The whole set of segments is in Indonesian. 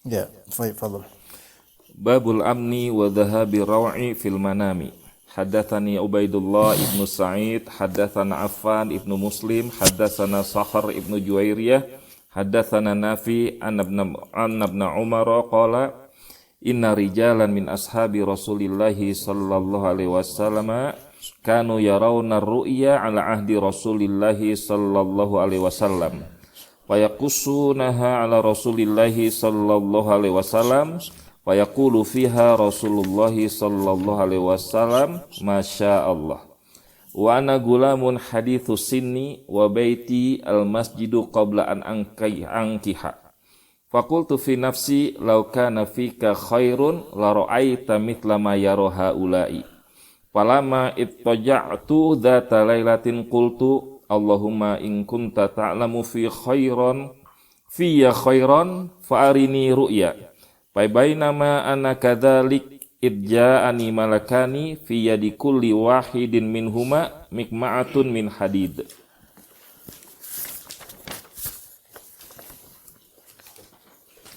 Ya, baik, fadhil. Babul amni wa dhahabi raw'i fil manami. Haddatsani Ubaidullah ibnu Sa'id, haddatsana Affan ibnu Muslim, haddatsana Sakhar ibnu Juwairiyah, haddatsana Nafi an ibn Umar qala inna rijalan min ashabi Rasulillah sallallahu alaihi wasallam kanu yarawna ar-ru'ya ala ahdi Rasulillah sallallahu alaihi wasallam. Fayakussunaha ala Rasulillahi sallallahu alaihi wasallam wa yaqulu fiha Rasulullahi sallallahu alaihi wasallam masya Allah wa ana gulamun hadithu sinni wa baiti al masjidu qabla an ankiha faqultu fi nafsi law kana fika khairun la ra'aita mithla ma yara haula'i falama ittaja'tu dzata lailatin qultu Allahumma in kunta ta'lamu fi khairan fa'arini ru'ya fa bainama ana kadzalik idja'ani malakani fi yadi kulli wahidin minhuma mikma'atun min hadid.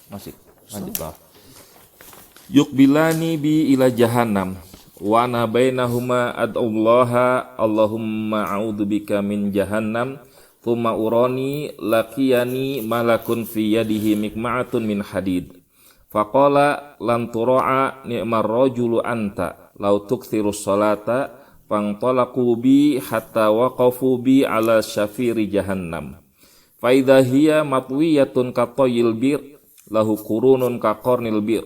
Masih lanjut lah. Yuqbilani bi ila jahannam wa ana bainahuma ad'ullaha Allahumma a'udzubika min jahannam thumma urani laqiyani malakun fi yadihi mikma'atun min hadid faqala lan tura'a ni'mar rajulu anta law tukthiru sholata fantalaqu bi hatta waqafu bi ala syafiri jahannam fa idza hiya matwiyatun katayil bir lahu qurunun ka qarnil bir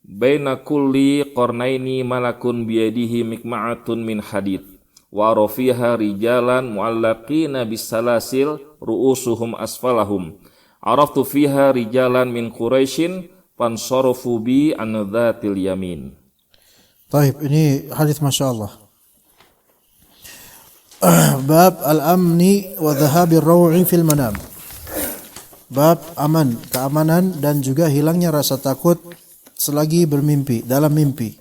baina kulli qarnaini malakun biyadihi mikma'atun min hadid wa rafiha rijalan mu'allaqina bisalasil ru'usuhum asfalahum araftu fiha rijalan min quraisyin fansarafu bi an dhatil yamin. Baik, ini hadis Masya Allah. Bab al-amni wa dhahabi raw'i fil manam. Bab aman, keamanan dan juga hilangnya rasa takut selagi bermimpi, dalam mimpi.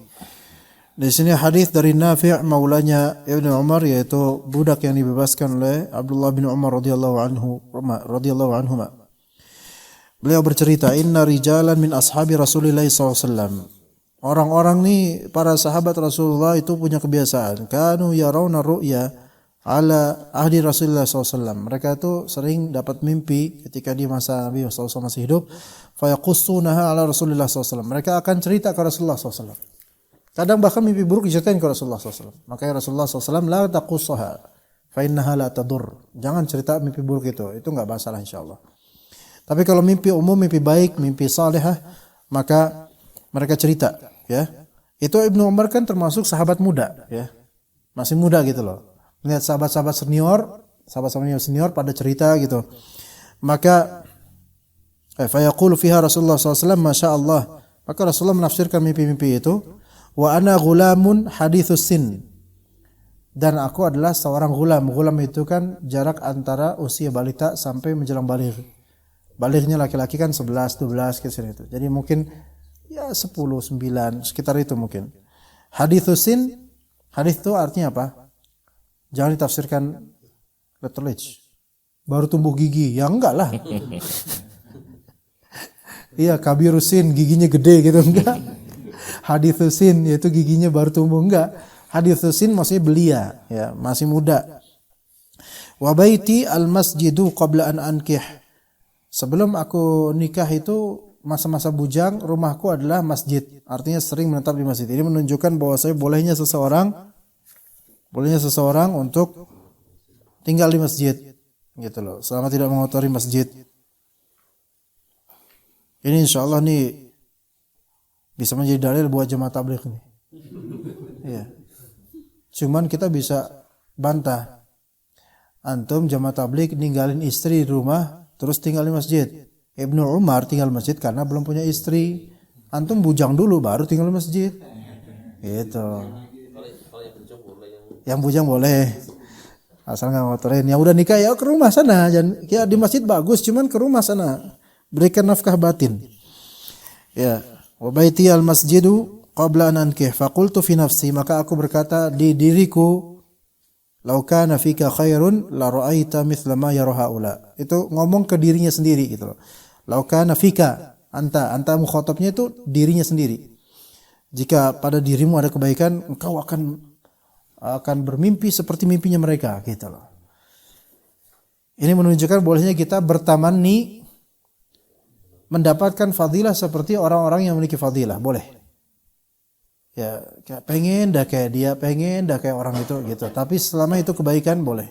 Di sini hadis dari Nafi' maulanya Ibnu Umar, yaitu budak yang dibebaskan oleh Abdullah bin Umar radhiyallahu anhuma. Beliau bercerita, inna rijalan min ashabi Rasulillah SAW. Orang-orang nih, para sahabat Rasulullah itu punya kebiasaan. Kanu yarawna ru'ya ala ahdi Rasulullah SAW. Mereka itu sering dapat mimpi ketika di masa Nabi SAW masih hidup. Fayaqussunaha ala Rasulullah SAW. Mereka akan cerita ke Rasulullah SAW. Kadang bahkan mimpi buruk diceritain ke Rasulullah SAW. Makanya Rasulullah SAW la taqussaha fa innaha la tadur. Jangan cerita mimpi buruk itu enggak masalah insyaallah. Tapi kalau mimpi umum, mimpi baik, mimpi salihah, maka mereka cerita, ya. Itu Ibnu Umar kan termasuk sahabat muda, ya. Masih muda gitu loh. Lihat sahabat-sahabat senior pada cerita gitu. Maka fayaqulu fiha Rasulullah SAW masya Allah. Maka Rasulullah menafsirkan mimpi-mimpi itu. Wa ana ghulamun hadithus sin. Dan aku adalah seorang ghulam. Ghulam itu kan jarak antara usia balita sampai menjelang baligh. Balighnya laki-laki kan 11, 12 ke sini itu. Jadi mungkin ya 10, 9 sekitar itu mungkin. Hadithus sin, hadith itu artinya apa? Jangan ditafsirkan letterlage. Baru tumbuh gigi. Ya enggak lah. Iya, kabirusin, giginya gede gitu, enggak. Hadithusin, yaitu giginya baru tumbuh, enggak. Hadithusin maksudnya belia, ya, masih muda. Wa baiti al-masjidu qabla an ankih. Sebelum aku nikah itu, masa-masa bujang, rumahku adalah masjid. Artinya sering menetap di masjid. Ini menunjukkan bahwa saya bolehnya seseorang untuk tinggal di masjid, gitu loh, selama tidak mengotori masjid. Ini insyaallah nih Bisa menjadi dalil buat jemaah tabligh ini. Iya. Cuman kita bisa bantah. Antum jemaah tabligh ninggalin istri di rumah terus tinggal di masjid. Ibnu Umar tinggal masjid karena belum punya istri. Antum bujang dulu baru tinggal di masjid. Gitu. Yang bujang boleh. Asal nggak ngotorin. Yang udah nikah ya ke rumah sana. Jangan ya di masjid bagus, cuman ke rumah sana. Berikan nafkah batin. Ya. Wa baiti al masjidu qabla an ankih. Faqultu fi nafsi, maka aku berkata di diriku, lau kana fika khairun la ra'aita mithla ma yara haula. Itu ngomong ke dirinya sendiri gitu loh. Lau kana fika, anta mukhatabnya itu dirinya sendiri. Jika pada dirimu ada kebaikan, engkau akan bermimpi seperti mimpinya mereka gitu loh. Ini menunjukkan bolehnya kita bertamanni mendapatkan fadilah seperti orang-orang yang memiliki fadilah, boleh. Ya, pengen dah kayak dia, pengen dah kayak orang itu gitu. Tapi selama itu kebaikan boleh.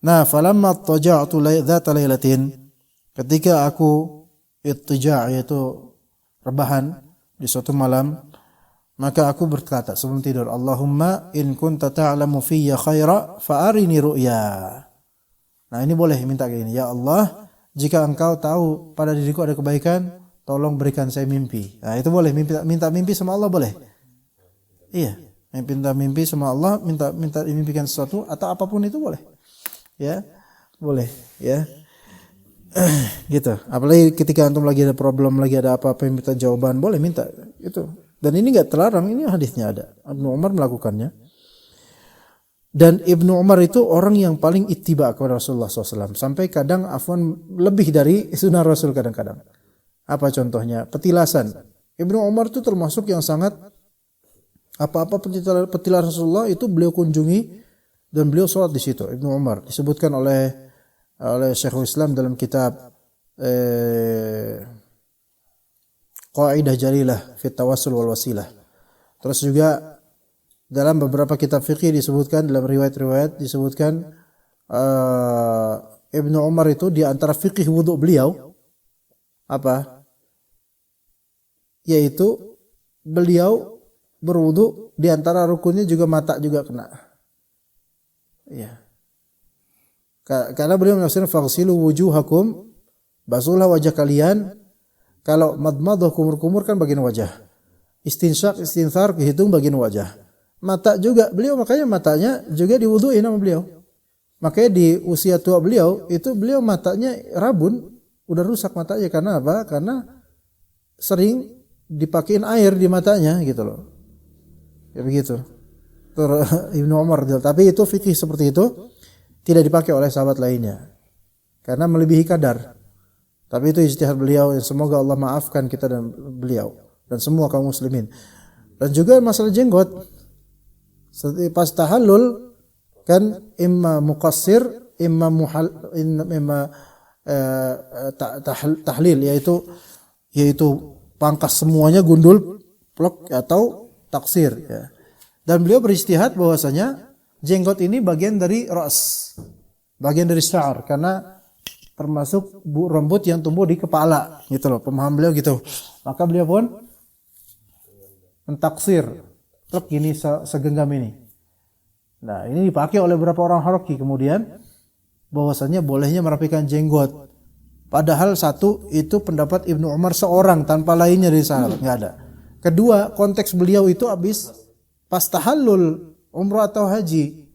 Nah, falamma taja'tu dzata lailatin, ketika aku ittija' yaitu rebahan di suatu malam, maka aku berkata sebelum tidur, Allahumma in kunta ta'lamu fiyya khaira fa'arini ru'ya. Nah, ini boleh minta kayak gini, ya Allah, jika engkau tahu pada diriku ada kebaikan, tolong berikan saya mimpi. Nah, itu boleh, minta mimpi sama Allah boleh. Iya, minta mimpi sama Allah, minta dimimpikan sesuatu atau apapun itu boleh. Ya, boleh, ya. Gitu. Apalagi ketika antum lagi ada problem, lagi ada apa-apa yang minta jawaban, boleh minta itu. Dan ini enggak terlarang, ini hadisnya ada. Ibnu Umar melakukannya. Dan Ibnu Umar itu orang yang paling ittiba kepada Rasulullah SAW. Sampai kadang lebih dari sunnah Rasul kadang-kadang. Apa contohnya? Petilasan. Ibnu Umar itu termasuk yang sangat apa-apa petilasan Rasulullah itu beliau kunjungi dan beliau sholat di situ. Ibnu Umar disebutkan oleh Syekhul Islam dalam kitab Qaidah Jalilah fi Tawassul wal Wasilah. Terus juga dalam beberapa kitab fikih disebutkan, dalam riwayat-riwayat disebutkan Ibnu Umar itu di antara fikih wudu beliau apa? Yaitu beliau berwudu di antara rukunnya juga mata juga kena. Iya. Karena beliau menafsirkan faghsilu wujuhakum, basuhlah wajah kalian. Kalau madmadah kumur-kumur kan bagian wajah. Istinsyaq hitung bagian wajah. Mata juga beliau, makanya matanya juga diwuduin sama beliau. Makanya di usia tua beliau itu beliau matanya rabun, udah rusak matanya karena apa? Karena sering dipakein air di matanya gitu loh. Ya begitu. Ibnu Umar, tapi itu fikih seperti itu tidak dipakai oleh sahabat lainnya karena melebihi kadar. Tapi itu ijtihad beliau, yang semoga Allah maafkan kita dan beliau dan semua kaum muslimin. Dan juga masalah jenggot. Pas tahallul kan imma muqassir, imma tahlil yaitu pangkas semuanya gundul plok atau taksir ya. Dan beliau berijtihad bahwasanya jenggot ini bagian dari ras, bagian dari sya'ar karena termasuk rambut yang tumbuh di kepala gitu loh, pemahaman beliau gitu. Maka beliau pun mentaksir truk ini segenggam ini. Nah, ini dipakai oleh beberapa orang Hanafi kemudian bahwasanya bolehnya merapikan jenggot. Padahal satu itu pendapat Ibnu Umar seorang tanpa lainnya dari sahabat, enggak ada. Kedua, konteks beliau itu habis pas tahallul umrah atau haji.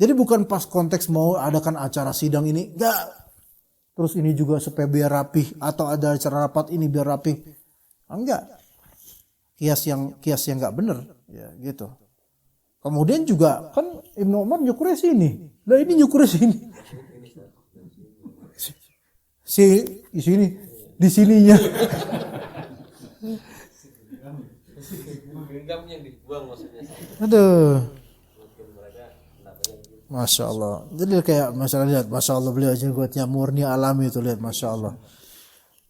Jadi bukan pas konteks mau adakan acara sidang ini, enggak. Terus ini juga supaya biar rapih atau ada acara rapat ini biar rapih. Enggak. Kias yang enggak benar, ya gitu. Kemudian juga kan Ibnu Umar nyukurnya sini. Lah ini nyukurnya sini. Di sini, di sininya. Genggam yang dibuang maksudnya. Aduh. Masya Allah. Jadi kayak masalah lihat, Masya Allah beliau jenggotnya murni alami itu lihat, Masya Allah.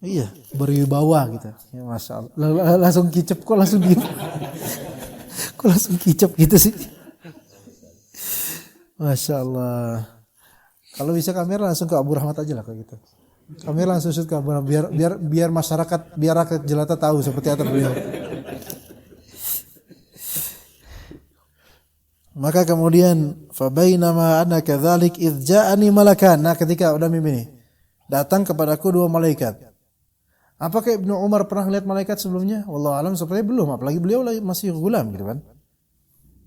Iya, berwibawa gitu. Ya, Masya Allah. Langsung kicep kok langsung gitu. Kok langsung kicep gitu sih. Masya Allah. Kalau bisa kamera langsung ke Abu Rahmat aja lah kayak gitu. Kami langsung sujud Ka'bah biar masyarakat, biar rakyat jelata tahu seperti apa beliau. Maka kemudian fabainama ana kadzalik idz ja'ani malakan. Nah, ketika udah mimpi nih, datang kepadaku dua malaikat. Apakah Ibnu Umar pernah lihat malaikat sebelumnya? Wallahu alam, sepertinya belum, apalagi beliau masih gulam gitu kan.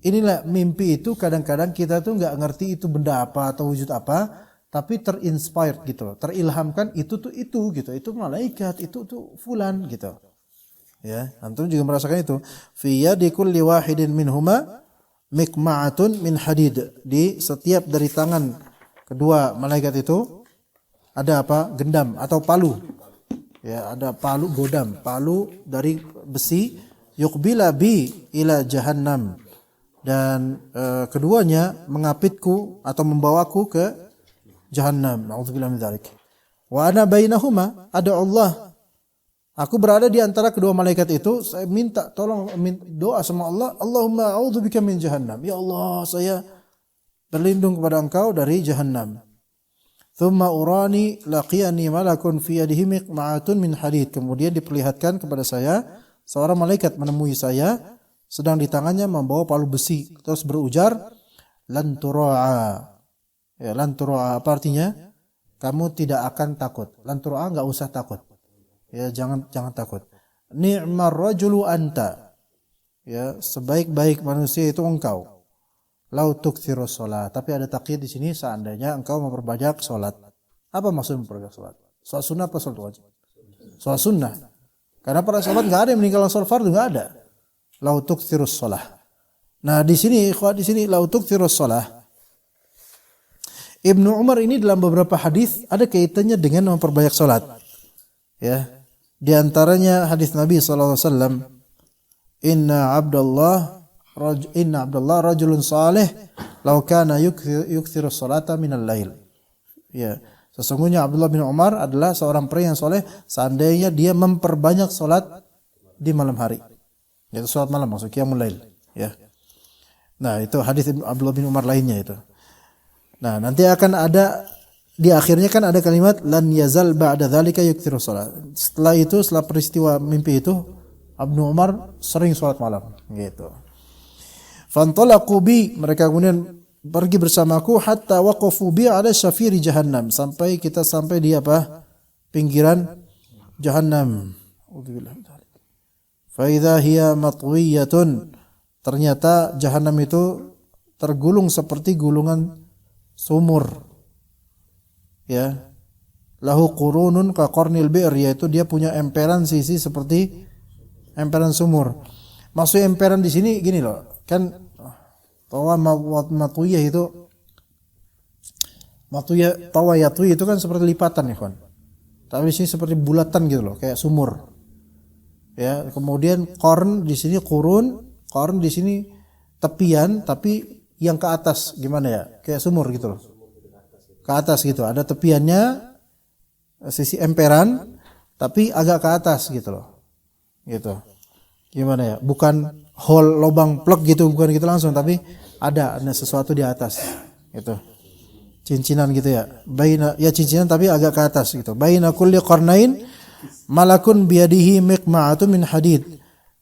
Inilah mimpi itu, kadang-kadang kita tuh nggak ngerti itu benda apa atau wujud apa, tapi terinspired gitu, terilhamkan itu gitu, itu malaikat, itu tuh fulan gitu. Ya, antum juga merasakan itu. Fi yadi kulli wahidin minhuma mikma'atun min hadid. Di setiap dari tangan kedua malaikat itu ada apa? Gendam atau palu. Ya, ada palu godam, palu dari besi, yuqbila bi ila jahannam. Dan keduanya mengapitku atau membawaku ke jahannam. Nauzubillah min dzalik. Wa ana bainahuma, ada Allah. Aku berada di antara kedua malaikat itu, saya minta tolong doa sama Allah, Allahumma a'udzubika min jahannam. Ya Allah, saya berlindung kepada Engkau dari jahannam. Thumma urani laqiyani malakun fi yadihi miqma'atun min hadid. Kemudian diperlihatkan kepada saya seorang malaikat menemui saya sedang di tangannya membawa palu besi, terus berujar lan tura'a. Ya, lan tura'a apa artinya? Kamu tidak akan takut. Lan tura'a enggak usah takut. Ya, jangan takut. Ni'mar rajulu anta. Ya, sebaik-baik manusia itu engkau. Lau tuktsirus shalah. Tapi ada takyid di sini, seandainya engkau memperbanyak salat. Apa maksud memperbanyak salat? Salat sunnah apa salat wajib? Salat sunnah. Karena para sahabat enggak ada yang meninggalkan salat fardu, enggak ada. Lau tuktsirus shalah. Nah, di sini lau tuktsirus shalah. Ibnu Umar ini dalam beberapa hadis ada kaitannya dengan memperbanyak salat. Ya. Di antaranya hadis Nabi sallallahu alaihi wasallam, Inna Abdullah rajulun salih law kana yukthiru salata minal lail. Ya, sesungguhnya Abdullah bin Umar adalah seorang pria yang soleh seandainya dia memperbanyak salat di malam hari. Yaitu salat malam, maksud qiyamul lail, ya. Nah, itu hadis Abdullah bin Umar lainnya itu. Nah, nanti akan ada di akhirnya kan ada kalimat lan yazal ba'da dzalika yukthiru shalat. Setelah itu, setelah peristiwa mimpi itu, Ibnu Umar sering salat malam gitu. Fantalaqu bi, mereka kemudian pergi bersamaku hatta waqafu bi ala syafiri jahannam, sampai kita sampai di apa? Pinggiran jahannam. Auzubillah. Fa idza hiya matwiyatun, ternyata jahannam itu tergulung seperti gulungan sumur. Ya, lahu qurunun ka qarnil bi'r, yaitu dia punya emperan sisi seperti emperan sumur. Maksud emperan di sini gini loh, kan tawa matuyah itu tawayatu itu kan seperti lipatan ya kan. Tapi di sini seperti bulatan gitu loh, kayak sumur. Ya, kemudian qarn di sini qarn di sini tepian, tapi yang ke atas gimana ya? Kayak sumur gitu loh. Ke atas gitu, ada tepiannya sisi emperan tapi agak ke atas gitu loh. Gitu. Gimana ya? Bukan hole lubang plug gitu, bukan gitu langsung, tapi ada sesuatu di atas gitu. Cincinan gitu ya. Cincinan tapi agak ke atas gitu. Baina kulli qarnain malakun biyadihi miqma'atun min hadid.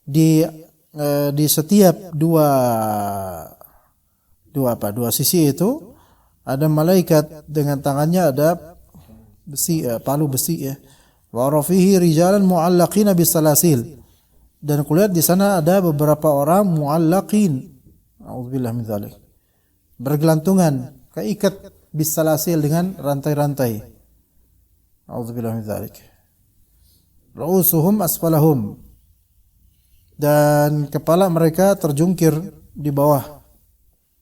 Di setiap dua sisi itu ada malaikat dengan tangannya ada besi, palu besi ya. Wa rafihi rijalan mu'allaqina bisalasil. Dan kulihat di sana ada beberapa orang mu'allaqin. Auzubillah min dzalik. Bergelantungan, keikat bisalasil dengan rantai-rantai. Auzubillah min dzalik. Ra'usuhum asfalahum. Dan kepala mereka terjungkir di bawah.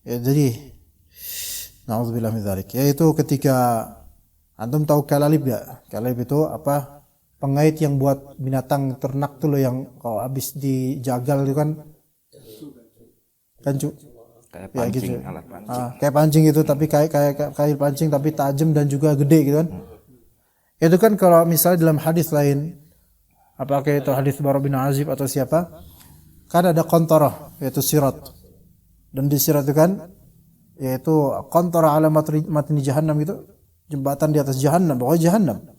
Ya, jadi na'udzubillah min dzalik. Yaitu ketika antum tahu kalalib enggak? Kalalib itu apa? Pengait yang buat binatang ternak tuh loh, yang kalau habis dijagal itu kan kayak pancing, ya gitu. Alat pancing. Kayak pancing gitu, tapi kayak pancing tapi tajam dan juga gede gitu kan. Itu kan kalau misalnya dalam hadis lain, apakah itu hadis Bara bin Azib atau siapa? Kan ada qantarah, yaitu sirat. Dan di sirat itu kan yaitu qantara ala matni jahannam gitu, jembatan di atas jahannam, pokoknya jahannam.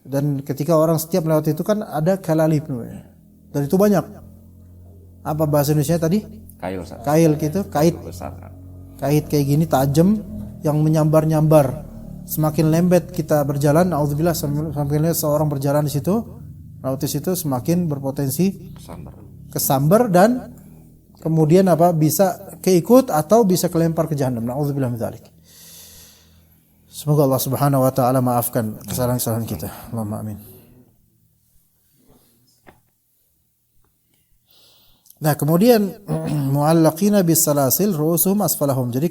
Dan ketika orang setiap melewati itu kan ada kalalib namanya. Dan itu banyak. Apa bahasa Indonesia tadi? Kail, Ustaz. Kail gitu, kait. Besar. Kait kayak gini tajam yang menyambar-nyambar. Semakin lembet kita berjalan, auzubillah, semakin lembet seorang berjalan di situ, melewati situ semakin berpotensi Sambar. kesambar dan kemudian apa bisa keikut atau bisa kelempar ke jahanam. Nauzubillah min dzalik. Semoga Allah Subhanahu wa taala maafkan kesalahan-kesalahan kita. Allahumma amin. Nah, kemudian muallaqina bis salasil ru'usuhum asfalahum. Jadi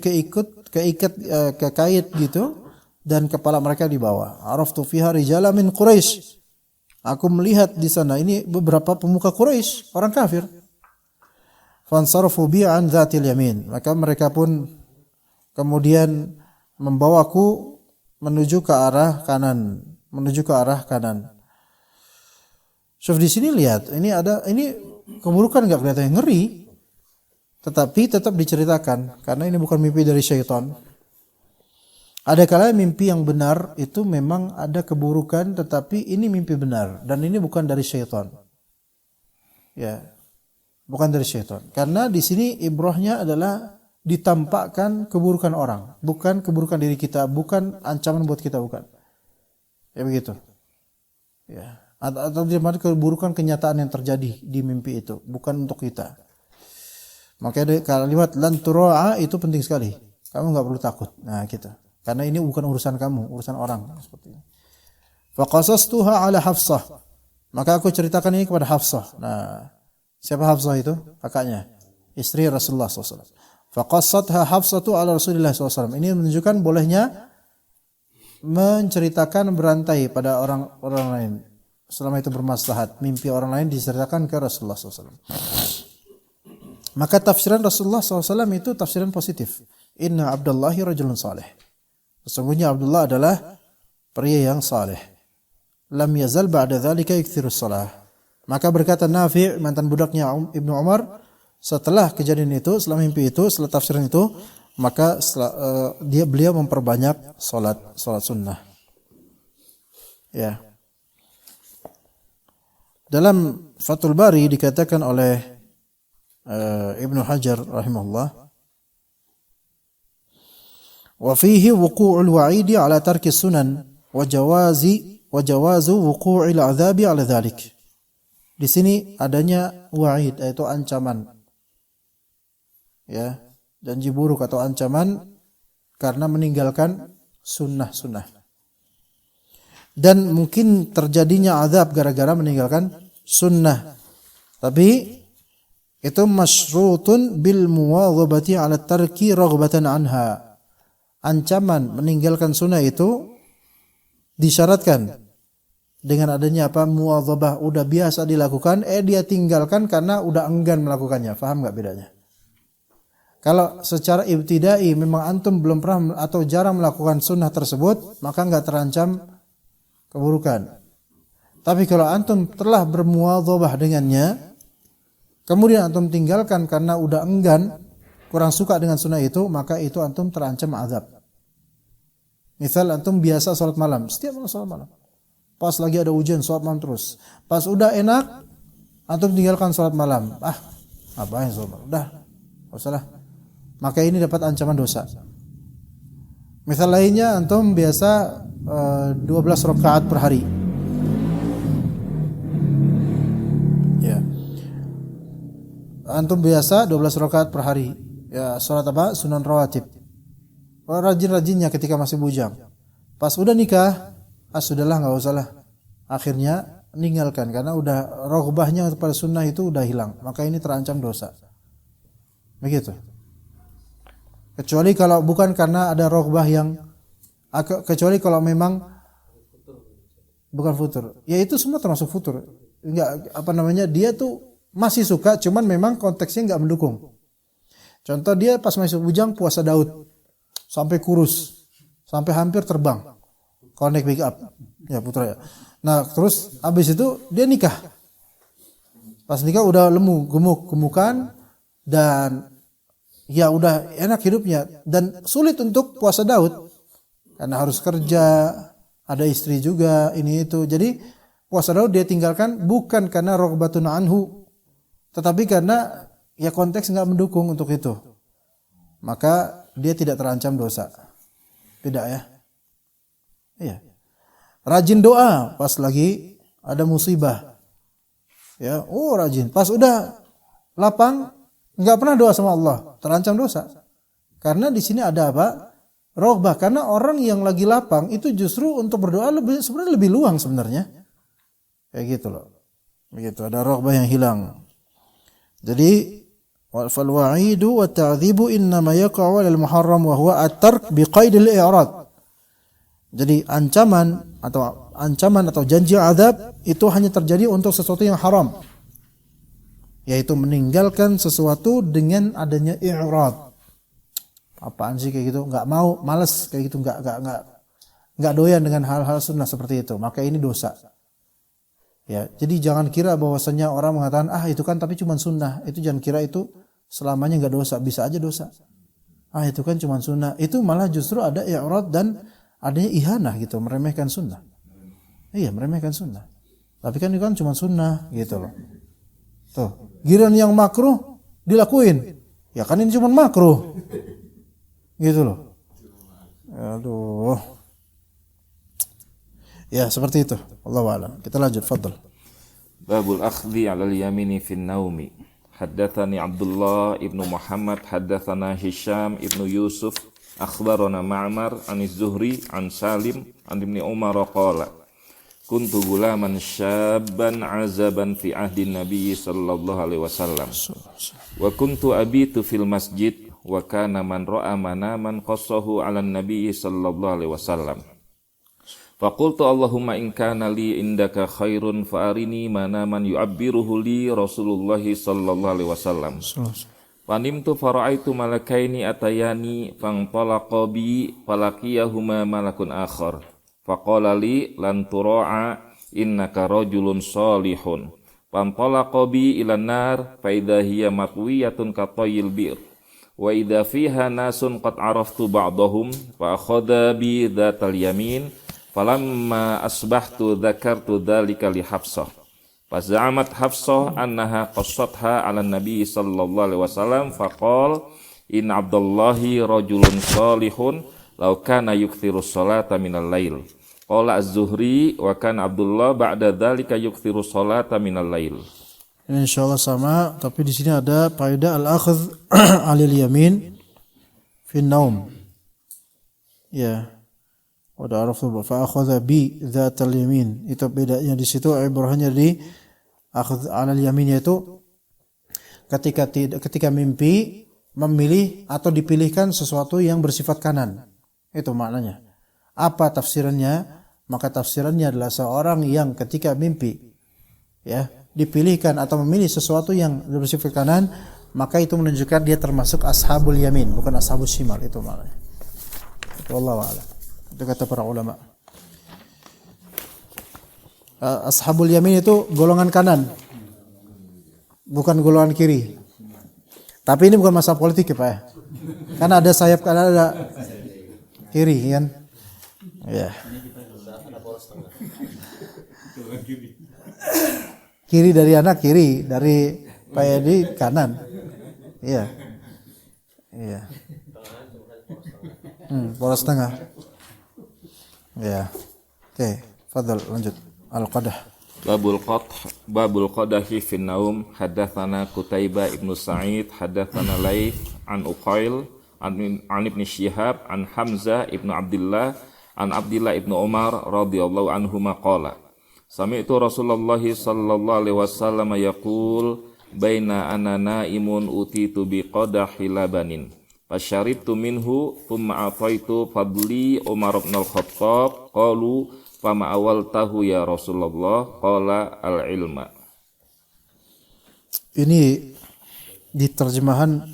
kekait gitu dan kepala mereka di bawah. Araftu fiha rijala min Quraisy. Aku melihat di sana ini beberapa pemuka Quraisy, orang kafir. Fansarafu bi an dzatil yamin. Maka mereka pun kemudian membawaku menuju ke arah kanan. So di sini lihat, ini keburukan enggak kelihatan yang ngeri, tetapi tetap diceritakan karena ini bukan mimpi dari syaitan. Ada kalanya mimpi yang benar itu memang ada keburukan, tetapi ini mimpi benar dan ini bukan dari syaitan. Ya, bukan dari syaitan. Karena di sini ibrahnya adalah ditampakkan keburukan orang, bukan keburukan diri kita, bukan ancaman buat kita, bukan. Ya begitu. Ya. Atau keburukan kenyataan yang terjadi di mimpi itu, bukan untuk kita. Makanya kalimat lan turaa itu penting sekali. Kamu enggak perlu takut. Nah, gitu. Karena ini bukan urusan kamu, urusan orang seperti ini. Fa qasastuha ala Hafsah. Maka aku ceritakan ini kepada Hafsah. Nah, siapa Hafsah itu? Kakaknya, istri Rasulullah SAW. Fa qassatha Hafsatu ala Rasulillah SAW. Ini menunjukkan bolehnya menceritakan berantai pada orang lain. Selama itu bermaslahat, mimpi orang lain diceritakan ke Rasulullah SAW. Maka tafsiran Rasulullah SAW itu tafsiran positif. Inna Abdullahi rajulun salih. Sesungguhnya Abdullah adalah pria yang saleh. Lam yazal ba'da dzalika yakthirus shalah. Maka berkata Nafi', mantan budaknya Ibnu Umar, setelah kejadian itu, setelah mimpi itu, setelah tafsiran itu, maka beliau memperbanyak salat sunnah. Ya. Dalam Fathul Bari dikatakan oleh Ibnu Hajar rahimahullah, wa fihi wuqu'ul wa'idi ala tarki sunan wa jawazu wuqu'il adzabi ala dzalik. Di sini adanya wa'id, yaitu ancaman. Ya, janji buruk atau ancaman karena meninggalkan sunnah-sunnah. Dan mungkin terjadinya azab gara-gara meninggalkan sunnah. Tapi itu masyrutun bil muwadhabati ala tarki raghbatan anha. Ancaman meninggalkan sunnah itu disyaratkan dengan adanya apa? Muwadhabah, udah biasa dilakukan, dia tinggalkan karena udah enggan melakukannya. Paham enggak bedanya? Kalau secara ibtidai memang antum belum pernah atau jarang melakukan sunnah tersebut, maka enggak terancam keburukan. Tapi kalau antum telah bermuwadhabah dengannya, kemudian antum tinggalkan karena udah enggan, kurang suka dengan sunnah itu, maka itu antum terancam azab. Misal antum biasa salat malam, setiap malam salat malam. Pas lagi ada hujan salat malam terus. Pas udah enak, antum tinggalkan salat malam. Ngapain salat malam? Udah, enggak usah lah. Maka ini dapat ancaman dosa. Misal lainnya antum biasa 12 rakaat per hari. Ya. Antum biasa 12 rakaat per hari. Ya, salat apa? Sunan rawatib. Rajin-rajinnya ketika masih bujang. Pas udah nikah, sudahlah enggak usah lah. Akhirnya meninggalkan karena udah raghbahnya pada sunnah itu udah hilang. Maka ini terancam dosa. Begitu. Kecuali kalau bukan karena ada raghbah yang kecuali kalau memang bukan futur. Ya itu semua termasuk futur. Enggak dia tuh masih suka cuman memang konteksnya enggak mendukung. Contoh dia pas masih bujang puasa Daud sampai kurus, sampai hampir terbang. Kalau naik pick up. Ya putra ya. Nah, terus habis itu dia nikah. Pas nikah udah gemukan dan ya udah enak hidupnya dan sulit untuk puasa Daud. Karena harus kerja, ada istri juga, ini itu. Jadi puasa Daud dia tinggalkan bukan karena raghbatun anhu, tetapi karena ya konteks enggak mendukung untuk itu. Maka dia tidak terancam dosa. Tidak ya? Iya. Rajin doa pas lagi ada musibah. Ya, rajin. Pas udah lapang enggak pernah doa sama Allah, terancam dosa. Karena di sini ada apa? Roghbah, karena orang yang lagi lapang itu justru untuk berdoa sebenarnya lebih luang sebenarnya. Kayak gitu loh. Begitu, ada roghbah yang hilang. Jadi fal wa'idu wa ta'dzibu innama yaqa'u 'alal muharram wa huwa at-tark bi qaidil i'rad. Jadi ancaman atau janji azab itu hanya terjadi untuk sesuatu yang haram. Yaitu meninggalkan sesuatu dengan adanya i'rad. Apaan sih kayak gitu? Enggak mau, malas kayak gitu, enggak doyan dengan hal-hal sunnah seperti itu. Maka ini dosa. Ya, jadi jangan kira bahwasanya orang mengatakan itu kan tapi cuma sunnah. Itu jangan kira itu selamanya enggak dosa, bisa aja dosa. Itu kan cuma sunnah. Itu malah justru ada i'rad dan adanya ihanah gitu, meremehkan sunnah. Iya, meremehkan sunnah. Tapi kan itu kan cuma sunnah gitu loh. Tuh, giliran yang makruh dilakuin. Ya kan ini cuma makruh. Gitu loh. Aduh. Ya, seperti itu. Wallahu a'lam. Kita lanjut, fadhal. Babul akhdhi 'alal yamini fin naumi. Haddatsani Abdullah ibnu Muhammad haddatsana Hisham ibnu Yusuf akhbarana Ma'mar 'ani Zuhri 'an Salim 'an Ibnu Umar qala kuntu gulaman syabban 'azaban fi ahdi Nabi sallallahu alaihi wasallam wa kuntu abitu fil masjid wa kana man ra'a manaman qassahu 'ala Nabi sallallahu alaihi wasallam. Faqultu Allahumma in kana li indaka khairun fa arini manaman yu'abbiruhu li Rasulullah sallallahu alaihi wasallam. Fanimtu fara'aitu malakaini atayani fantalaqa bi falaqiyahuma malakun akhar. Faqala li lan tura'a innaka rajulun salihun. Fantalaqa bi ilan nar fa idza hiya matwiyatun ka tayyil bir. Wa idza fiha nasun qad araftu ba'dahum fa akhadha bi dzatal yamin falamma asbahtu dzakartu dzalika li Hafsah faza'amat Hafsah annaha qassatha 'ala Nabi sallallahu alaihi wasallam faqala in Abdullahi rajulun salihun law kana yukthiru sholata minal lail. Qala Az-Zuhri wa kana Abdullah ba'da dzalika yukthiru sholata minal lail. Insyaallah sama, tapi di sini ada faedah al-akhdh 'alal yamin fi naum. Ya. Wa arafu fa akhadha bi dzatal yamin. Itu bedanya di situ, ibrahnya di akhdh 'alal yamin yaitu ketika mimpi memilih atau dipilihkan sesuatu yang bersifat kanan. Itu maknanya. Apa tafsirannya? Maka tafsirannya adalah seorang yang ketika mimpi ya dipilihkan atau memilih sesuatu yang bersifat kanan, maka itu menunjukkan dia termasuk ashabul yamin, bukan ashabus shimal. Itu maknanya. Wallahu a'lam. Itu kata para ulama. Ashabul yamin itu golongan kanan, bukan golongan kiri. Tapi ini bukan masalah politik ya Pak ya. Karena ada sayap kanan, ada kiri kan. Ya. Kiri dari anak kiri, dari Pak Edi kanan. Iya. Iya. Poros tengah. Ya. Oke, fadhal lanjut. Al-qadah. Babul qadahi fi naum. Haddatsana Qutaibah ibnu Sa'id, haddatsana Laits an Uqail an Ibnu Syihab an Hamzah ibnu Abdullah an Abdullah ibnu Umar radhiyallahu anhuma qala sami'tu Rasulullah sallallahu alaihi wasallam yaqul baina ana naimun utitu bi qadahi labanin fasyaribtu minhu thumma ataitu fadli Umar bin Al-Khattab qalu fama awaltahu ya Rasulullah qala al-ilma. Ini di terjemahan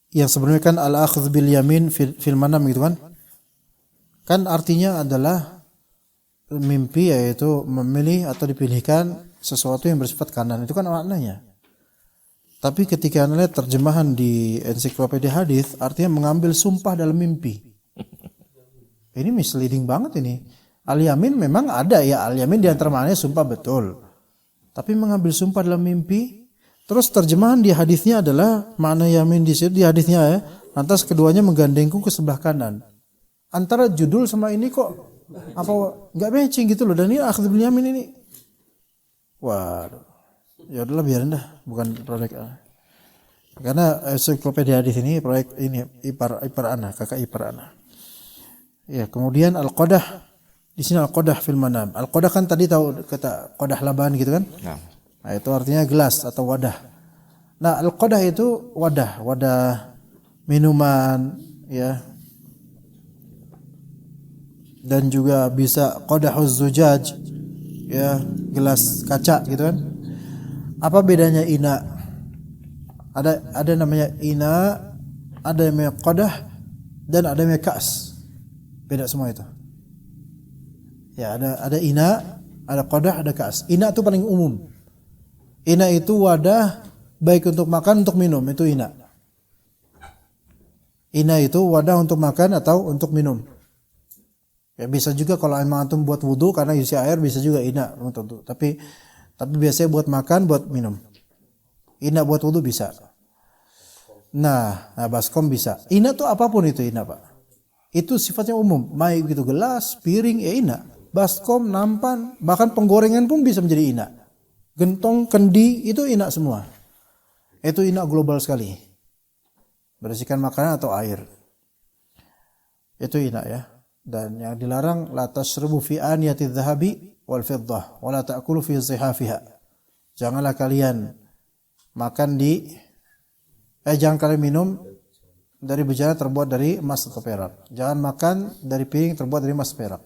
yang sebenarnya kan al-akhdh bil yamin fil manam gitu kan. Kan artinya adalah mimpi, yaitu memilih atau dipilihkan sesuatu yang bersifat kanan. Itu kan maknanya. Tapi ketika Anda lihat terjemahan di ensiklopedia hadis, artinya mengambil sumpah dalam mimpi. Ini misleading banget ini. Al-yamin memang ada ya, al-yamin di antara maknanya sumpah betul. Tapi mengambil sumpah dalam mimpi, terus terjemahan di hadisnya adalah makna yamin di situ di hadisnya ya. Lantas keduanya menggandengku ke sebelah kanan. Antara judul sama ini kok apa enggak matching gitu loh, dan ini akhdhu bil yamin ini. Waduh. Ya udahlah biarin dah, bukan proyek. Karena ensiklopedia hadis ini proyek ini ipar ana, kakak ipar ana. Ya, kemudian al-qadah di sini al-qadah fil manam. Al-qadah kan tadi tahu kata qadah laban gitu kan? Nah, itu artinya gelas atau wadah. Nah, al-qadah itu wadah minuman ya. Dan juga bisa qadahuz zujaj ya, gelas kaca gitu kan. Apa bedanya ina? Ada namanya ina, ada namanya qadah, dan ada namanya ka's. Beda semua itu. Ya, ada ina, ada qadah, ada ka's. Ina itu paling umum. Ina itu wadah baik untuk makan, untuk minum, itu ina. Ina itu wadah untuk makan atau untuk minum. Ya bisa juga kalau emang antum buat wudu karena isi air, bisa juga ina tentu. Tapi biasanya buat makan, buat minum. Ina buat wudu bisa. Nah, baskom bisa. Ina tuh apapun itu ina, Pak. Itu sifatnya umum. Baik gitu gelas, piring, ya ina. Baskom, nampan, bahkan penggorengan pun bisa menjadi ina. Gentong, kendi, itu ina semua. Itu ina global sekali. Bersihkan makanan atau air. Itu ina ya. Dan yang dilarang la tashrabu fi aniyati dhahabi wal fiddah wa la ta'kulu fi zihafiha. Janganlah kalian makan jangan kalian minum dari bejana terbuat dari emas atau perak. Jangan makan dari piring terbuat dari emas perak.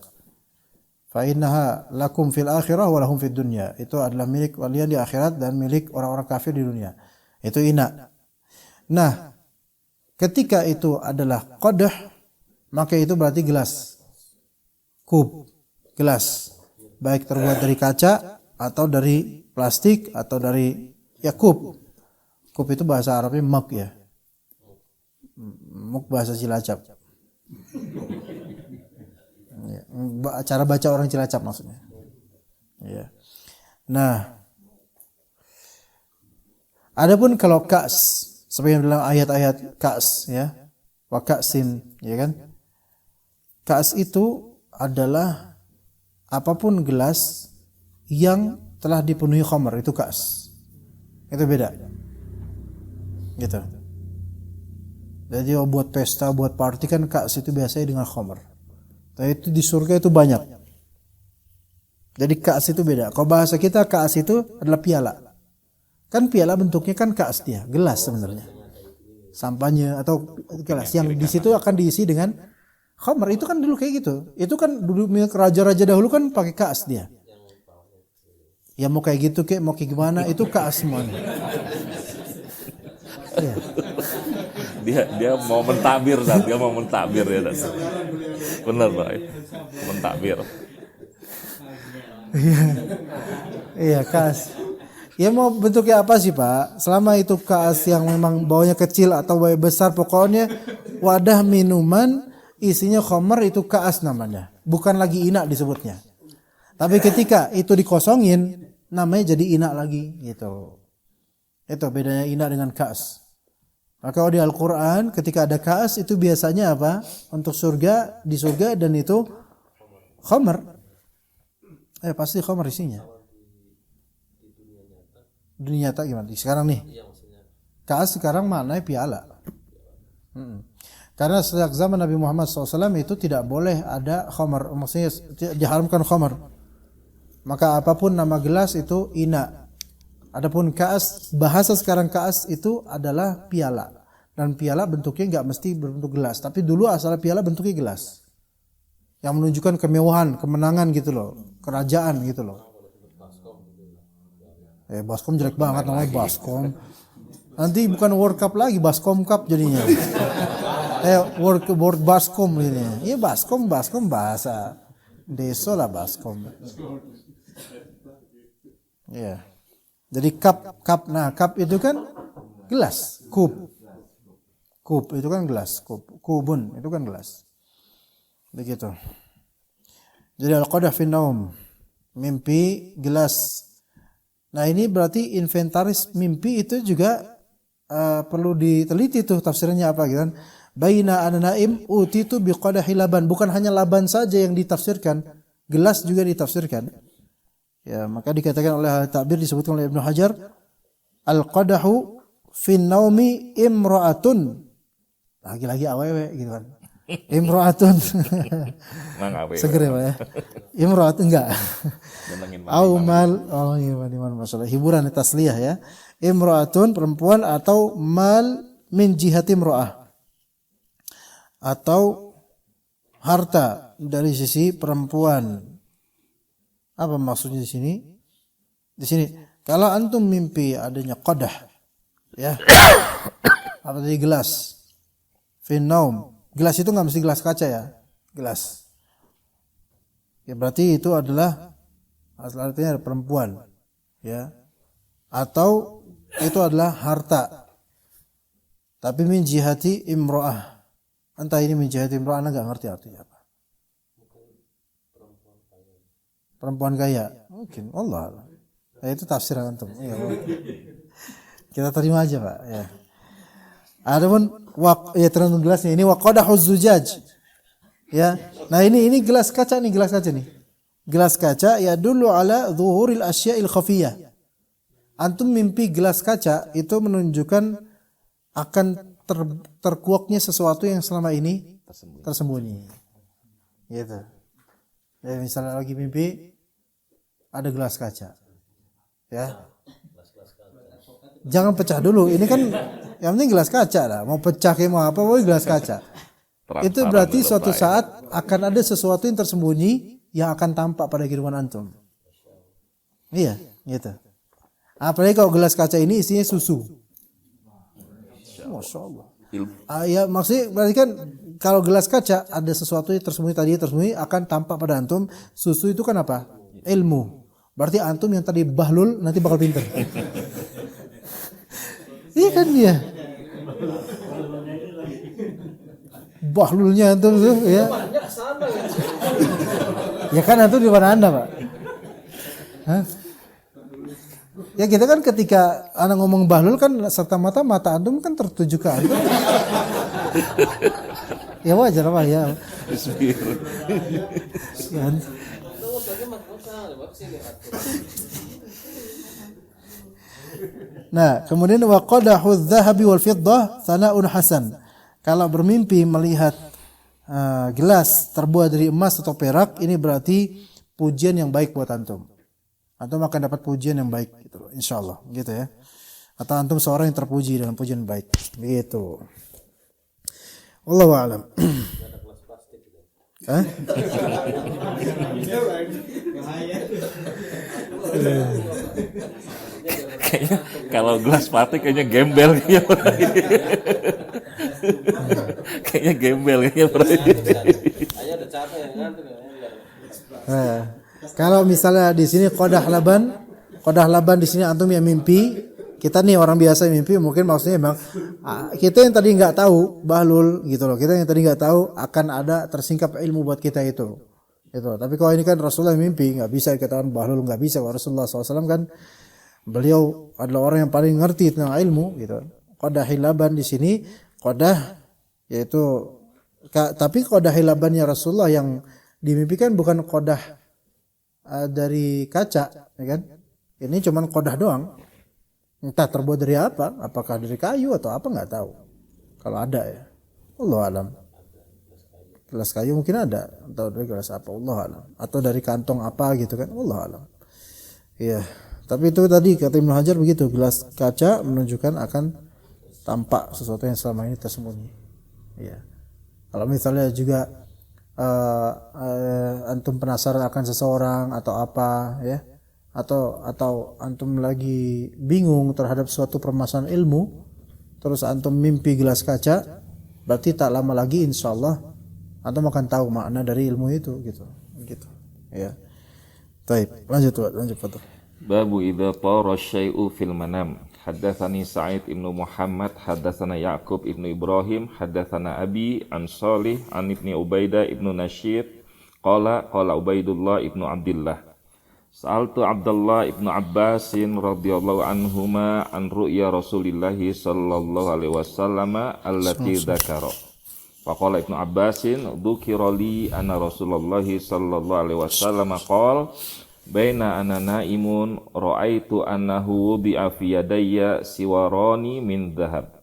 Fa innaha lakum fil akhirah wa lahum fid dunya. Itu adalah milik kalian di akhirat dan milik orang-orang kafir di dunia. Itu ina. Nah, ketika itu adalah qadah, maka itu berarti gelas. Kub, gelas. Baik terbuat dari kaca atau dari plastik atau dari kub. Kub itu bahasa Arabnya mug ya. Mug bahasa Cilacap. Ya, cara baca orang Cilacap maksudnya. Ya. Nah, adapun kalau ka's, seperti dalam ayat-ayat ka's ya. Wa ka'sin, ya kan? Ka's itu adalah apapun gelas yang telah dipenuhi khamr, itu ka's. Itu beda. Gitu. Jadi buat pesta, buat party kan ka's itu biasanya dengan khamr. Tapi itu di surga itu banyak. Jadi ka's itu beda. Kalau bahasa kita ka's itu adalah piala. Kan piala bentuknya kan ka's dia, gelas sebenarnya. Sampahnya atau gelas yang di situ akan diisi dengan khamr. Itu kan dulu kayak gitu. Itu kan dulu raja-raja dahulu kan pakai kaas dia. Ya mau kayak gitu kayak mau kayak gimana itu kaas semuanya. Ya. Dia mau mentakbir, dia mau mentakbir ya. Benar, Pak. Mentakbir. Iya, kaas. Ya mau bentuknya apa sih Pak? Selama itu kaas yang memang baunya kecil atau bau besar, pokoknya wadah minuman isinya khamr itu kaas namanya. Bukan lagi ina disebutnya. Tapi ketika itu dikosongin, namanya jadi ina lagi gitu. Itu bedanya ina dengan kaas. Maka di Al-Quran ketika ada kaas itu biasanya apa? Untuk surga, di surga, dan itu khamr. Pasti khamr isinya. Dunia nyata gimana? Sekarang nih. Kaas sekarang maknanya piala. Karena sejak zaman Nabi Muhammad SAW itu tidak boleh ada khamr. Maksudnya diharamkan khamr. Maka apapun nama gelas itu ina. Adapun kaas, bahasa sekarang kaas itu adalah piala. Dan piala bentuknya nggak mesti berbentuk gelas. Tapi dulu asal piala bentuknya gelas. Yang menunjukkan kemewahan, kemenangan gitu loh. Kerajaan gitu loh. Baskom jelek banget namanya Baskom. Nanti bukan World Cup lagi, Baskom Cup jadinya. World Baskom ini. Iya Baskom bahasa Deso lah Baskom. Iya. Jadi cup. Nah, cup itu kan gelas, kub itu kan gelas, kubun itu kan gelas. Begitu. Jadi al-qadah fi naum, mimpi gelas. Nah, ini berarti inventaris mimpi itu juga perlu diteliti tuh tafsirnya apa gitu kan. Baina ana naim utitu biqadahi laban, bukan hanya laban saja yang ditafsirkan, gelas juga ditafsirkan. Ya, maka dikatakan oleh ahli ta'bir, disebutkan oleh Ibnu Hajar, al-qadahu fin naumi imra'atun. Lagi-lagi awewe gitu kan. Imra'atun. Mang awewe. Seger ya, Pak ya. Imra'atun enggak. Au mal, oh iya masalah hiburan tasliyah ya. Imra'atun perempuan atau mal min jihati imra'ah. Atau harta dari sisi perempuan. Apa maksudnya di sini? Di sini kalau antum mimpi adanya qadah ya. Apa tadi gelas? Fin naum. Gelas itu enggak mesti gelas kaca ya. Gelas. Ya berarti itu adalah artinya perempuan ya. Atau itu adalah harta. Tapi min jihati imra'ah. Entah ini min jihati imra'ah, enggak ngerti artinya apa. Perempuan kaya. Mungkin Allah. Ya, itu tafsir antum. Ya, kita terima aja, Pak, ya. Adapun ya tergantung gelasnya. Ini waqadahuz zujaj. Ya. Nah, ini gelas kaca nih, gelas kaca nih. Gelas kaca ya dulu ala zuhuril asya'il khafiyah. Antum mimpi gelas kaca itu menunjukkan akan terkuaknya sesuatu yang selama ini tersembunyi. Gitu. Ya, misalnya lagi mimpi ada gelas kaca. Ya. Jangan pecah dulu. Ini kan yang penting gelas kaca lah. Mau pecah kayak mau apa, mau gelas kaca. Itu berarti suatu saat akan ada sesuatu yang tersembunyi yang akan tampak pada kehidupan antum. Iya, gitu. Apalagi kalau gelas kaca ini isinya susu. Masya Allah. Ya maksudnya berarti kan kalau gelas kaca ada sesuatu yang tersembunyi akan tampak pada antum. Susu itu kan apa? Ilmu. Berarti antum yang tadi bahlul nanti bakal pinter. Iya kan dia. Bahlulnya antum tuh ya. Ya kan antum di mana Anda, Pak? Hah? Ya kita kan ketika anak ngomong bahlul kan serta mata antum kan tertuju ke antum. Ya wajar Pak ya. Nah, kemudian waqadahu adh-dhahabi wal fiddah thana'un hasan. Kalau bermimpi melihat gelas terbuat dari emas atau perak, ini berarti pujian yang baik buat antum. Antum akan dapat pujian yang baik gitu, insyaallah, gitu ya. Atau antum seorang yang terpuji dengan pujian baik, begitu. Wallahu a'lam. Hah? Kayaknya kalau gelas plastik kayaknya gembel kayaknya gembel kayaknya. Nah, kalau misalnya di sini qadah laban di sini antum yang mimpi, kita nih orang biasa yang mimpi, mungkin maksudnya memang kita yang tadi nggak tahu bahlul gitu loh, kita yang tadi nggak tahu akan ada tersingkap ilmu buat kita itu. Tapi kalau ini kan Rasulullah yang mimpi, nggak bisa dikatakan bahlul, nggak bisa. Rasulullah SAW kan beliau adalah orang yang paling ngerti tentang ilmu gitu. Qadah laban di sini qadah yaitu tapi qadah labannya Rasulullah yang dimimpikan bukan qadah dari kaca, ya kan? Ini cuman qadah doang. Entah terbuat dari apa, apakah dari kayu atau apa nggak tahu. Kalau ada ya, Allah alam. Gelas kayu mungkin ada, atau dari gelas apa, Allah alam. Atau dari kantong apa gitu kan, Allah alam. Iya. Tapi itu tadi kata Ibnu Hajar begitu, gelas kaca menunjukkan akan tampak sesuatu yang selama ini tersembunyi. Iya. Kalau misalnya juga antum penasaran akan seseorang atau apa ya, atau antum lagi bingung terhadap suatu permasalahan ilmu, terus antum mimpi gelas kaca, berarti tak lama lagi insyaallah antum akan tahu makna dari ilmu itu gitu. Ya. Baik, lanjut Pak. Babu idza tara syai'u fil manam. haddatsani Sa'id ibnu Muhammad haddatsana Ya'qub ibnu Ibrahim haddatsana Abi an Shalih an ibni Ubaidah ibnu Nasyid qala Ubaidullah ibnu Abdullah Sa'altu Abdullah ibnu Abbasin radhiyallahu anhuma an ru'ya Rasulillah sallallahu alaihi wasallam allati dzakara. Faqala Ibnu Abbasin dzukira li anna Rasulullah sallallahu alaihi wasallam qala baina ana naimun ra'aitu annahu wudi'a fi yadayya siwarani min dhahab.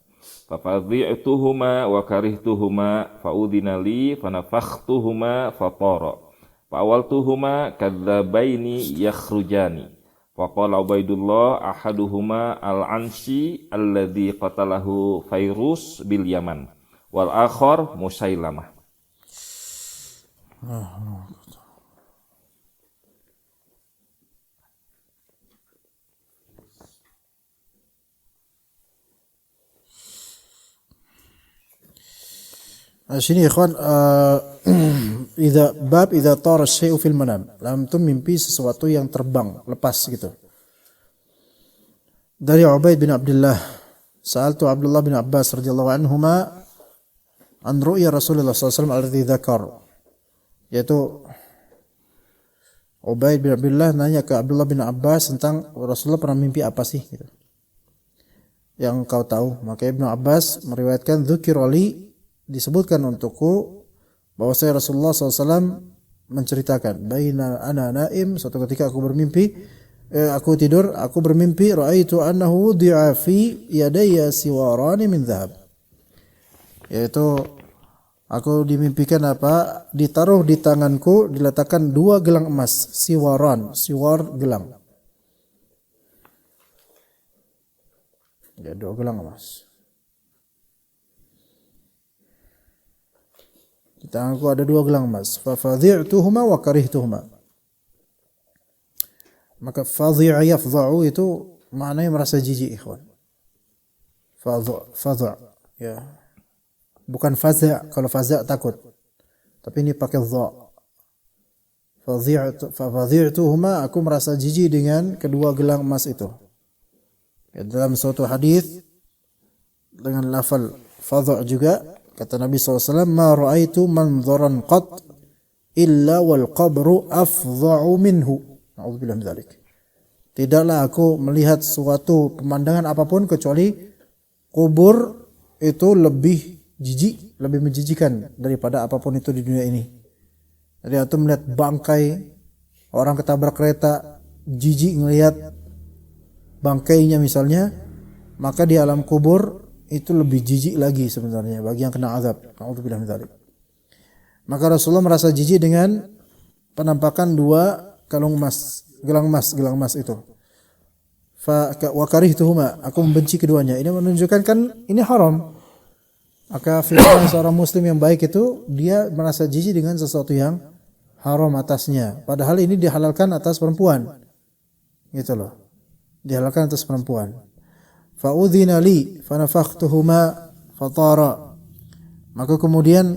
Fafadhi'tuhuma wa karihtuhuma fa'udhina li fanafakhtuhuma fatara. Fa'awaltuhuma kadzabaini yakhrujani. Faqala Ubaidullah ahaduhuma al-Ansi alladhi qatalahu Fairuz bil Yaman wal akhar Musailamah. Sini ikhwan, idza tara syai'u fil manam, lam tum mimpi sesuatu yang terbang, lepas gitu. Dari Ubaid bin Abdullah, sa'altu Abdullah bin Abbas radhiyallahu anhuma an ru'ya Rasulullah sallallahu alaihi wasallam alladhi dzakar. Yaitu Ubaid bin Abdullah nanya ke Abdullah bin Abbas tentang Rasulullah pernah mimpi apa sih gitu. Yang kau tahu. Maka Ibnu Abbas meriwayatkan dzukirali, disebutkan untukku bahwa saya Rasulullah SAW menceritakan baina ana naim, suatu ketika aku bermimpi, aku tidur, aku bermimpi raaitu annahu wudi'a fi yadayya siwarani min dhahab, yaitu aku dimimpikan apa, ditaruh di tanganku, diletakkan dua gelang emas, siwaran, siwar gelang, ya dua gelang emas. Di tanganku ada dua gelang emas. Fafadhi'tuhuma wa karihtuhuma. Maka fadhi'a yafdha'u itu maknanya merasa jijik, ikhwan. Fadha' ya. Bukan faza', kalau faza' takut. Tapi ini pakai dha. Fadhi'tuhuma, aku merasa jijik dengan kedua gelang emas itu. Ya, dalam suatu hadis dengan lafal fadha' juga kata Nabi SAW, ma ra'aitu manzaran qat illa wal qabru afdha'u minhu. Na'udzubillah min dzalik. Tidaklah aku melihat suatu pemandangan apapun kecuali kubur itu lebih jijik, lebih menjijikan daripada apapun itu di dunia ini. Jadi aku melihat bangkai orang ketabrak kereta, jijik ngelihat bangkainya misalnya, maka di alam kubur itu lebih jijik lagi sebenarnya bagi yang kena azab. Na'udzubillah min dzalik. Maka Rasulullah merasa jijik dengan penampakan dua gelang emas itu. Wa karihtuhuma, aku membenci keduanya. Ini menunjukkan kan ini haram. Maka firman seorang muslim yang baik itu dia merasa jijik dengan sesuatu yang haram atasnya. Padahal ini dihalalkan atas perempuan. Gitu loh. Dihalalkan atas perempuan. Fa'udhina li fanafakhtuhuma fatara. Maka kemudian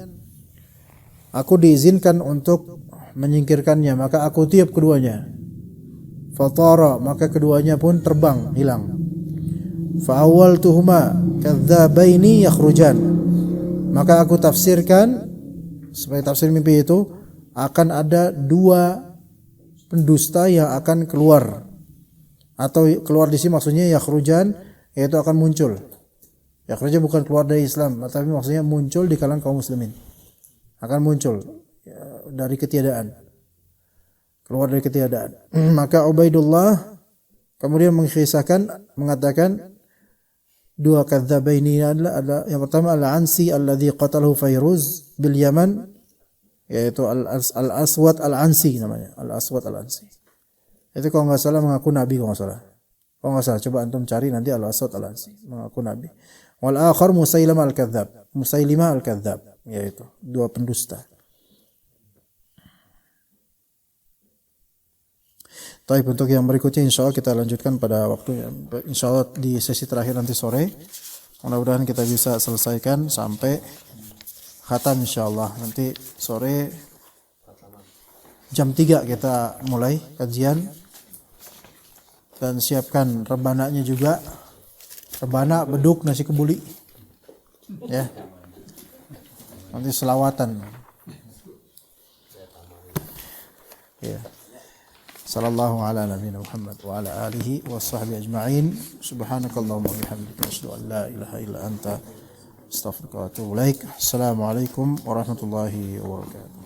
aku diizinkan untuk menyingkirkannya, maka aku tiup keduanya. Fatara, maka keduanya pun terbang, hilang. Fa'awwaltuhuma kadzabaini yakhrujan. Maka aku tafsirkan sebagai tafsir mimpi itu akan ada dua pendusta yang akan keluar. Atau keluar di sini maksudnya yakhrujan, yaitu akan muncul. Yakhrujan bukan keluar dari Islam, tapi maksudnya muncul di kalangan kaum muslimin. Akan muncul dari ketiadaan. Keluar dari ketiadaan. Maka Ubaidullah kemudian mengatakan dua kadzabaini adalah yang pertama al-Ansi alladhi qatalahu Fairuz bil Yaman, yaitu al-Aswad al-Ansi namanya, al-Aswad al-Ansi. Itu kalau enggak salah mengaku nabi, kalau enggak salah. Kalau enggak salah coba antum cari nanti al-Aswad al-Ansi mengaku nabi. Wal akhar Musailamah al-Kadzdzab, Musailimah al-Kadzdzab, yaitu dua pendusta. Baik, untuk yang berikutnya insyaallah kita lanjutkan pada waktunya. Insyaallah di sesi terakhir nanti sore. Mudah-mudahan kita bisa selesaikan sampai khatam insyaallah. Nanti sore jam 3 kita mulai kajian. Dan siapkan rebananya juga rebana, beduk, nasi kebuli. Ya. Nanti selawatan. Ya. Sallallahu ala nabiyina Muhammad wa ala alihi wa sahbihi ajma'in. Subhanakallahumma wa bihamdika asyhadu an la ilaha illa anta astaghfiruka wa atubu ilaik. Assalamualaikum warahmatullahi wabarakatuh.